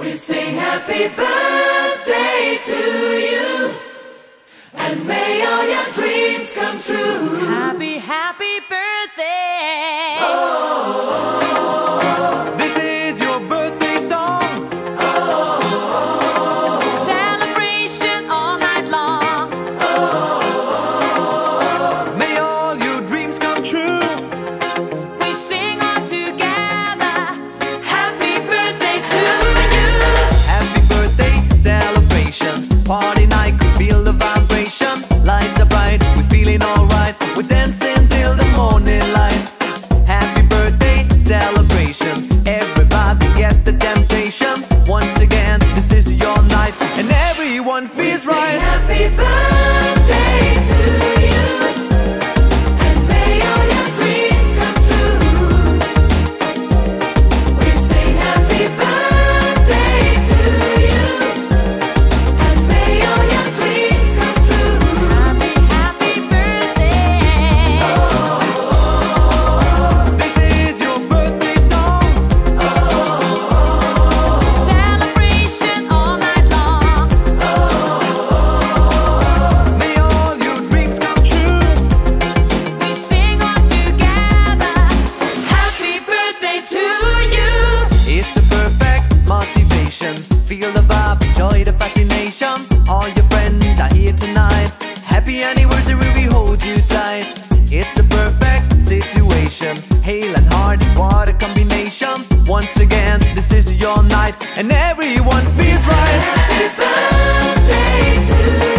We sing happy birthday to you, and may all your dreams come true. Happy, happy birthday. This is your birthday song. Celebration all night long. May all your dreams come true. We sing all together. Happy birthday to you. Happy birthday celebration. Party night, could feel the vibration. Lights are bright, we're feeling alright. We're dancing till the morning light. Happy birthday celebration. Everybody get the temptation. Once again, this is your night, and everyone feels We sing right. happy birthday to you, and may all your dreams come true. We sing happy birthday to you, and may all your dreams come true. Happy, happy birthday. This is your birthday song. Celebration all night long. May all your dreams come true. We sing all together. Happy birthday to you. It's a perfect motivation. Feel the vibe, enjoy the fascination. All your friends are here tonight. Happy anniversary, we hold you tight. It's a perfect situation. Hale and hard, what a combination. Once again, this is your night, and everyone feels right. Happy birthday to you.